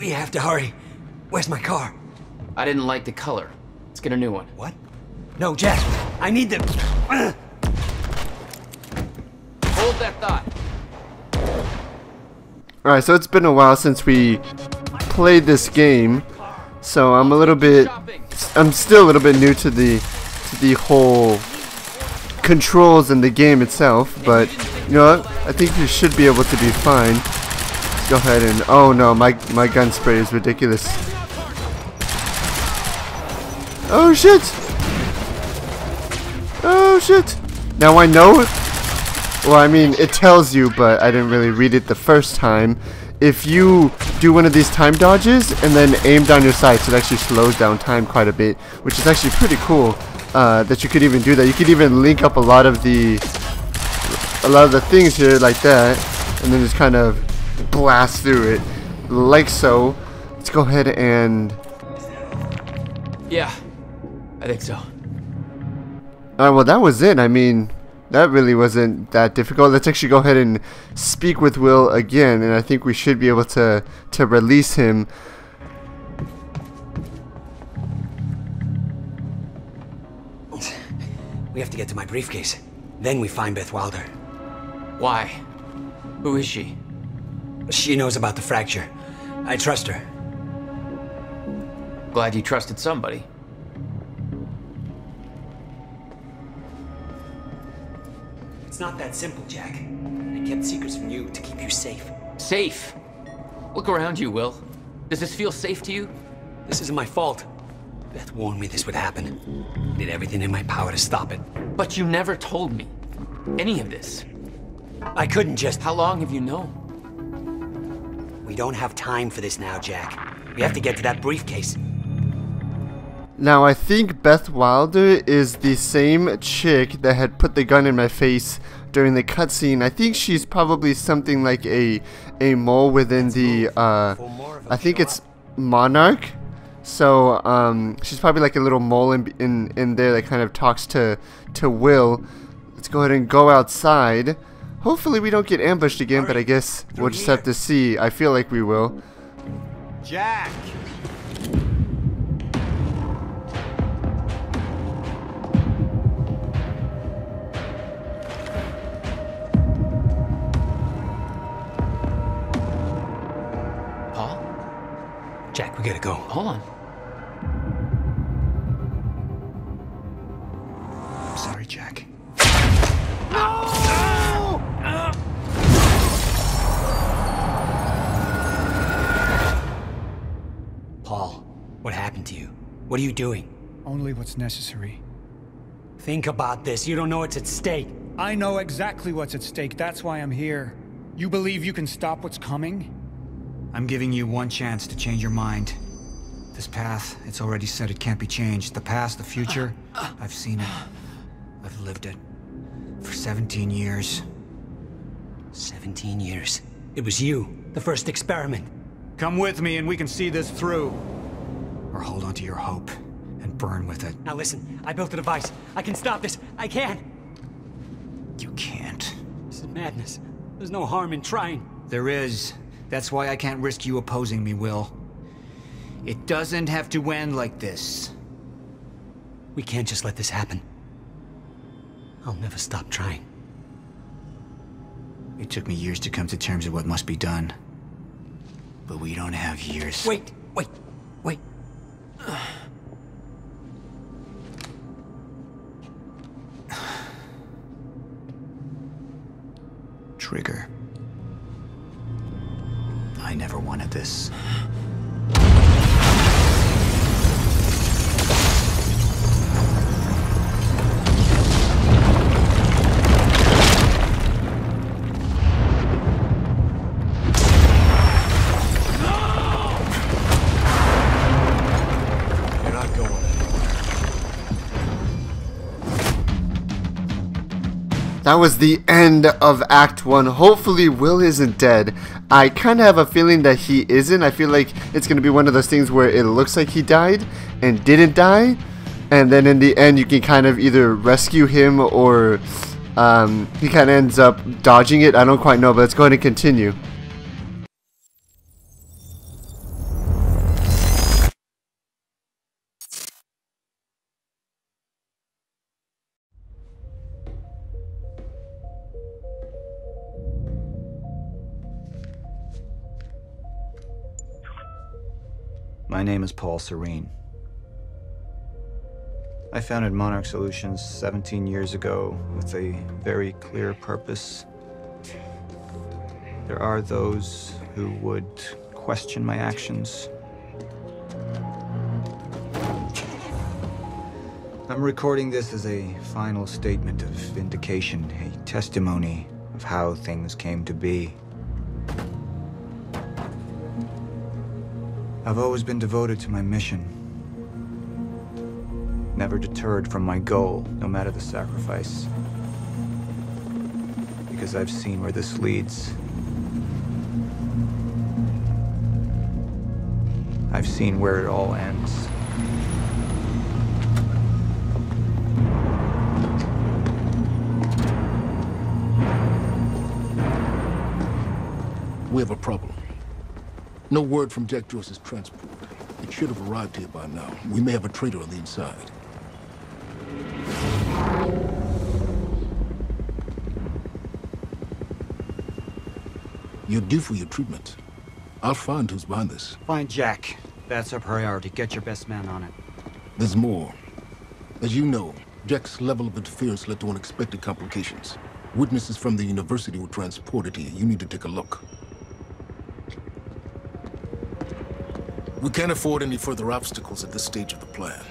We have to hurry. Where's my car? I didn't like the color. Let's get a new one. What? No, Jack. I need the... Hold that thought. Alright, so it's been a while since we played this game. So I'm still a little bit new to the whole controls in the game itself, but you know what? I think you should be able to be fine. Let's go ahead and... oh no, my gun spray is ridiculous. Oh shit! Oh shit! Now I know it. Well, I mean, it tells you, but I didn't really read it the first time. If you do one of these time dodges and then aim down your sights, it actually slows down time quite a bit, which is actually pretty cool. That you could even do that. You could even link up a lot of the things here like that, and then just kind of blast through it like so. Let's go ahead and... yeah, I think so. Alright, well that was it. I mean, that really wasn't that difficult. Let's actually go ahead and speak with Will again, and I think we should be able to release him. We have to get to my briefcase. Then we find Beth Wilder. Why? Who is she? She knows about the fracture. I trust her. Glad you trusted somebody. It's not that simple, Jack. I kept secrets from you to keep you safe. Safe? Look around you, Will. Does this feel safe to you? This isn't my fault. Beth warned me this would happen. I did everything in my power to stop it. But you never told me any of this. I couldn't just... How long have you known? We don't have time for this now, Jack. We have to get to that briefcase. Now I think Beth Wilder is the same chick that had put the gun in my face during the cutscene. I think she's probably something like a mole within the I think it's Monarch. So she's probably like a little mole in there that kind of talks to Will. Let's go ahead and go outside. Hopefully we don't get ambushed again, but I guess we'll just have to see. I feel like we will. Jack. Jack, we gotta go. Hold on. I'm sorry, Jack. No! Paul, what happened to you? What are you doing? Only what's necessary. Think about this. You don't know what's at stake. I know exactly what's at stake. That's why I'm here. You believe you can stop what's coming? I'm giving you one chance to change your mind. This path, it's already said it can't be changed. The past, the future, I've seen it. I've lived it. For 17 years. 17 years. It was you, the first experiment. Come with me and we can see this through. Or hold on to your hope and burn with it. Now listen, I built a device. I can stop this. I can. You can't. This is madness. There's no harm in trying. There is. That's why I can't risk you opposing me, Will. It doesn't have to end like this. We can't just let this happen. I'll never stop trying. It took me years to come to terms with what must be done. But we don't have years. Wait. Trigger. I never wanted this. That was the end of Act 1. Hopefully Will isn't dead. I kind of have a feeling that he isn't. I feel like it's going to be one of those things where it looks like he died and didn't die. And then in the end you can kind of either rescue him or he kind of ends up dodging it. I don't quite know, but let's go ahead and continue. My name is Paul Serene. I founded Monarch Solutions 17 years ago with a very clear purpose. There are those who would question my actions. I'm recording this as a final statement of vindication, a testimony of how things came to be. I've always been devoted to my mission. Never deterred from my goal, no matter the sacrifice. Because I've seen where this leads. I've seen where it all ends. We have a problem. No word from Jack Joyce's transport. It should have arrived here by now. We may have a traitor on the inside. You're due for your treatment. I'll find who's behind this. Find Jack. That's our priority. Get your best man on it. There's more. As you know, Jack's level of interference led to unexpected complications. Witnesses from the university were transported here. You need to take a look. We can't afford any further obstacles at this stage of the plan.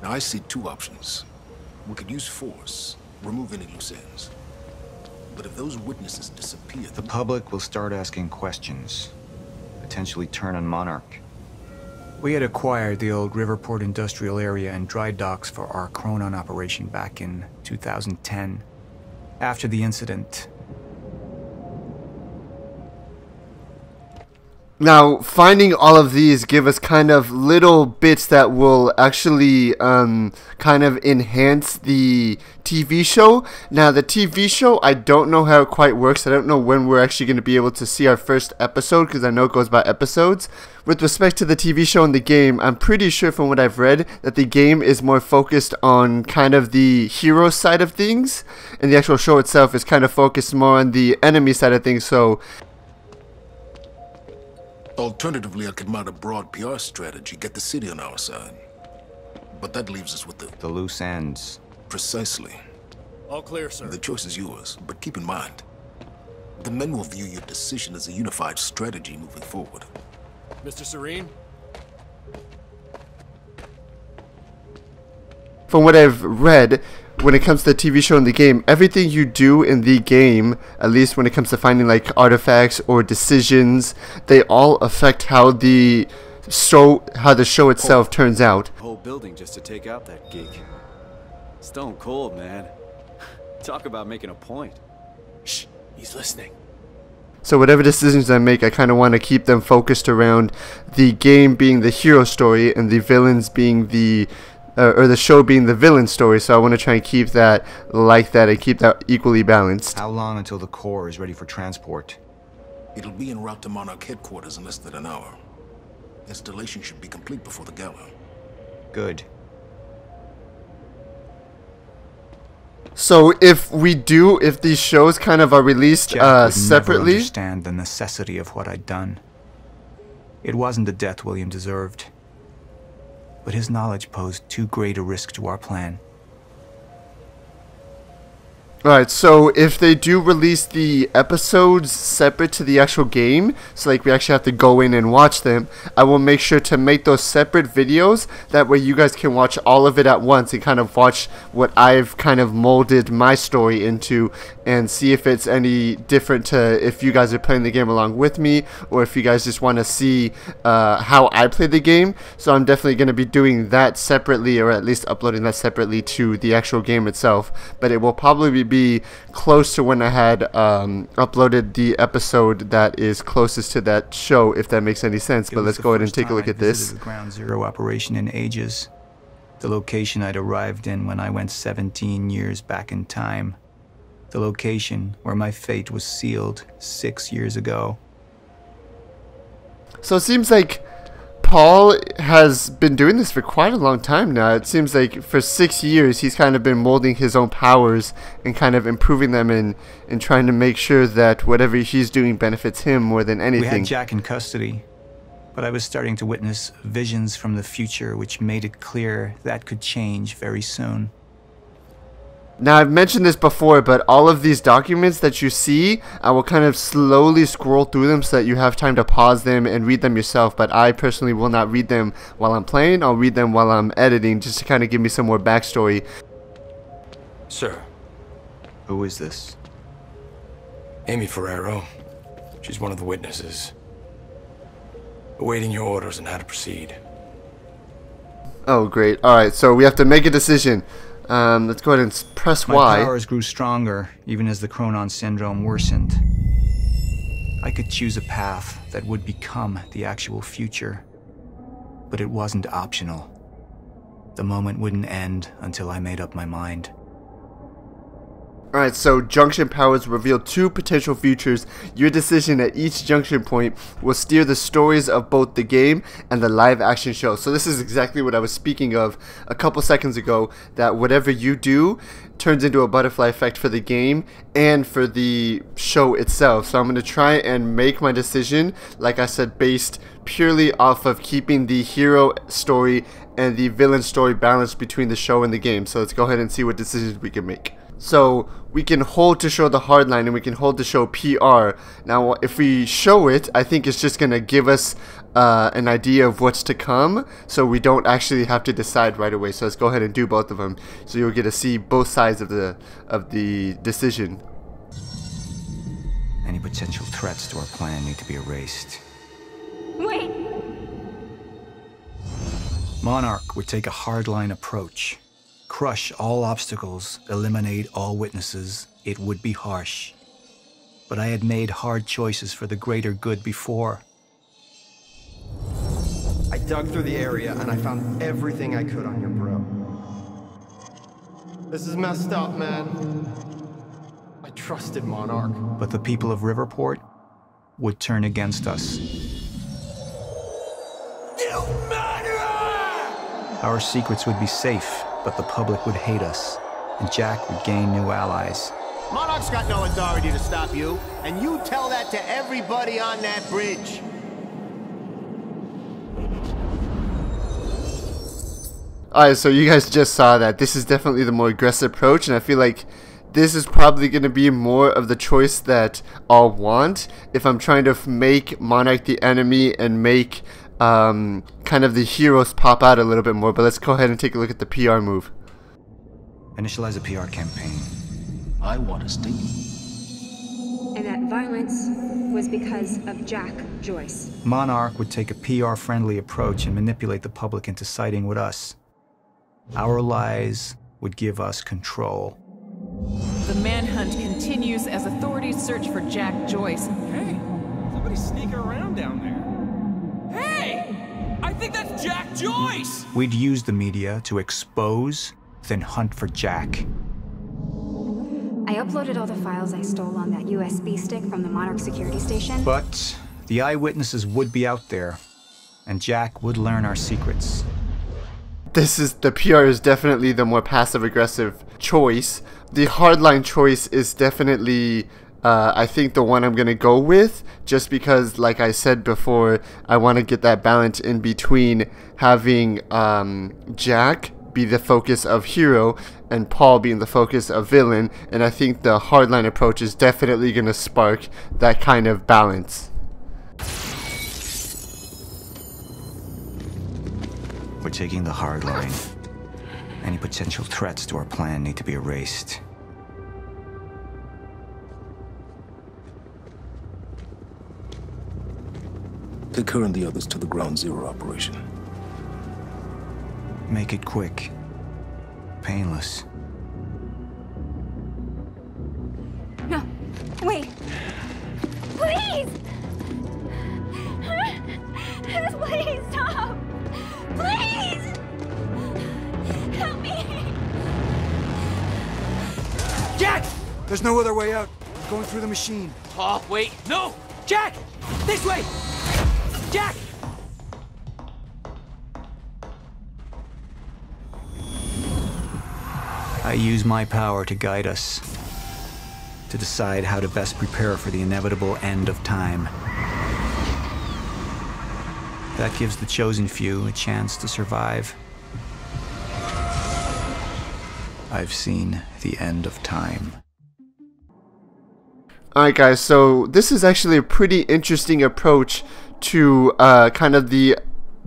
Now, I see two options. We could use force, remove any loose ends. But if those witnesses disappear... The public will start asking questions, potentially turn on Monarch. We had acquired the old Riverport industrial area and dry docks for our Chronon operation back in 2010. After the incident... Now, finding all of these give us kind of little bits that will actually kind of enhance the TV show. Now, the TV show, I don't know how it quite works. I don't know when we're actually going to be able to see our first episode, because I know it goes by episodes. With respect to the TV show and the game, I'm pretty sure from what I've read that the game is more focused on kind of the hero side of things, and the actual show itself is kind of focused more on the enemy side of things, so... Alternatively, I could mount a broad PR strategy, get the city on our side. But that leaves us with the loose ends. Precisely. All clear, sir. The choice is yours, but keep in mind, the men will view your decision as a unified strategy moving forward. Mr. Serene? From what I've read, when it comes to the TV show and the game, everything you do in the game, at least when it comes to finding like artifacts or decisions, they all affect how the show itself turns out. Whole building just to take out that geek. Stone cold, man. Talk about making a point. Shh, he's listening. So whatever decisions I make, I kind of want to keep them focused around the game being the hero story and the villains being the or the show being the villain story, so I want to try and keep that like that and keep that equally balanced. How long until the core is ready for transport? It'll be en route to Monarch headquarters in less than an hour. Installation should be complete before the gala. Good. So if these shows kind of are released Jack separately... never understand the necessity of what I'd done. It wasn't the death William deserved. But his knowledge posed too great a risk to our plan. Alright, so if they do release the episodes separate to the actual game, so like we actually have to go in and watch them, I will make sure to make those separate videos. That way you guys can watch all of it at once and kind of watch what I've kind of molded my story into and see if it's any different to if you guys are playing the game along with me or if you guys just want to see how I play the game. So I'm definitely going to be doing that separately, or at least uploading that separately to the actual game itself. But it will probably be close to when I had uploaded the episode that is closest to that show, if that makes any sense. But let's go ahead and take a look at this. The Ground Zero operation in ages. The location I'd arrived in when I went 17 years back in time. The location where my fate was sealed 6 years ago. So it seems like Paul has been doing this for quite a long time now. It seems like for 6 years he's kind of been molding his own powers and kind of improving them and trying to make sure that whatever he's doing benefits him more than anything. We had Jack in custody, but I was starting to witness visions from the future which made it clear that could change very soon. Now, I've mentioned this before, but all of these documents that you see, I will kind of slowly scroll through them so that you have time to pause them and read them yourself, but I personally will not read them while I'm playing. I'll read them while I'm editing, just to kind of give me some more backstory. Sir, Who is this? Amy Ferrero. She's one of the witnesses. Awaiting your orders on how to proceed. Oh, great. Alright, so we have to make a decision. Let's go ahead and press Y. My powers grew stronger, even as the Chronon syndrome worsened. I could choose a path that would become the actual future, but it wasn't optional. The moment wouldn't end until I made up my mind. Alright, so junction powers reveal 2 potential futures. Your decision at each junction point will steer the stories of both the game and the live action show. So this is exactly what I was speaking of a couple seconds ago, that whatever you do turns into a butterfly effect for the game and for the show itself. So I'm going to try and make my decision, like I said, based purely off of keeping the hero story and the villain story balanced between the show and the game. So let's go ahead and see what decisions we can make. So we can hold to show the hardline and we can hold to show PR. Now if we show it, I think it's just going to give us an idea of what's to come, so we don't actually have to decide right away. So let's go ahead and do both of them, so you'll get to see both sides of the decision. Any potential threats to our plan need to be erased. Wait! Monarch would take a hardline approach. Crush all obstacles, eliminate all witnesses. It would be harsh. But I had made hard choices for the greater good before. I dug through the area and I found everything I could on your bro. This is messed up, man. I trusted Monarch. But the people of Riverport would turn against us. You murderer! Our secrets would be safe, but the public would hate us, and Jack would gain new allies. Monarch's got no authority to stop you, and you tell that to everybody on that bridge. Alright, so you guys just saw that. This is definitely the more aggressive approach, and I feel like this is probably going to be more of the choice that I'll want if I'm trying to make Monarch the enemy and make kind of the heroes pop out a little bit more. But let's go ahead and take a look at the PR move. Initialize a PR campaign. I want a statement. And that violence was because of Jack Joyce. Monarch would take a PR-friendly approach and manipulate the public into siding with us. Our lies would give us control. The manhunt continues as authorities search for Jack Joyce. Hey, somebody's sneaking around down there. Hey! I think that's Jack Joyce! We'd use the media to expose, then hunt for Jack. I uploaded all the files I stole on that USB stick from the Monarch security station. But the eyewitnesses would be out there, and Jack would learn our secrets. The PR is definitely the more passive-aggressive choice. The hardline choice is definitely, I think, the one I'm going to go with, just because, like I said before, I want to get that balance in between having Jack be the focus of hero and Paul being the focus of villain, and I think the hardline approach is definitely going to spark that kind of balance. We're taking the hard line. Any potential threats to our plan need to be erased. Take her and the others to the Ground Zero operation. Make it quick. Painless. No, wait. Please! Please stop! Please! Help me! Jack! There's no other way out. I'm going through the machine. Paul, wait. No! Jack! This way! Jack! I use my power to guide us, to decide how to best prepare for the inevitable end of time. That gives the chosen few a chance to survive. I've seen the end of time. Alright guys, so this is actually a pretty interesting approach to kind of the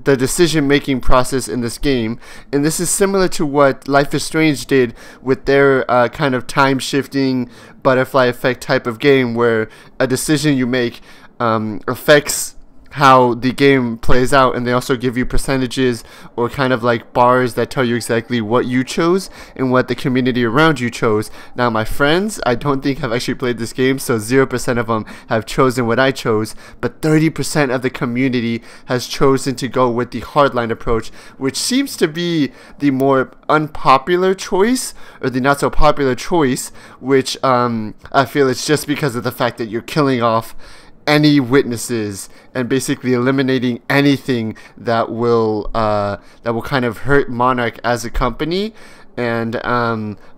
decision-making process in this game, and this is similar to what Life is Strange did with their kind of time-shifting butterfly effect type of game, where a decision you make affects how the game plays out, and they also give you percentages or kind of like bars that tell you exactly what you chose and what the community around you chose. Now my friends, I don't think have actually played this game, so 0% of them have chosen what I chose, but 30% of the community has chosen to go with the hardline approach, which seems to be the more unpopular choice, or the not so popular choice, which I feel it's just because of the fact that you're killing off any witnesses and basically eliminating anything that will kind of hurt Monarch as a company. And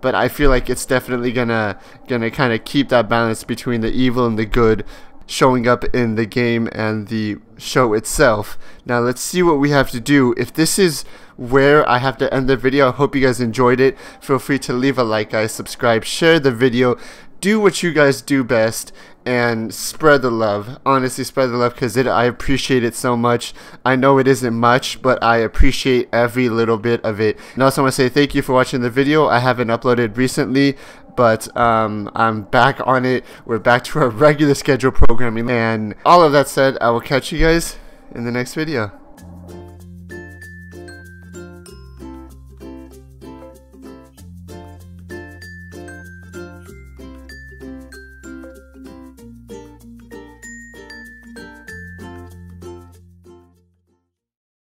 but I feel like it's definitely gonna kind of keep that balance between the evil and the good showing up in the game and the show itself. Now let's see what we have to do. If this is where I have to end the video, I hope you guys enjoyed it. Feel free to leave a like, guys, subscribe, share the video, do what you guys do best, and spread the love. Honestly, spread the love, because I appreciate it so much. I know it isn't much, but I appreciate every little bit of it. And also I want to say thank you for watching the video. I haven't uploaded recently, but I'm back on it. We're back to our regular schedule programming. And all of that said, I will catch you guys in the next video.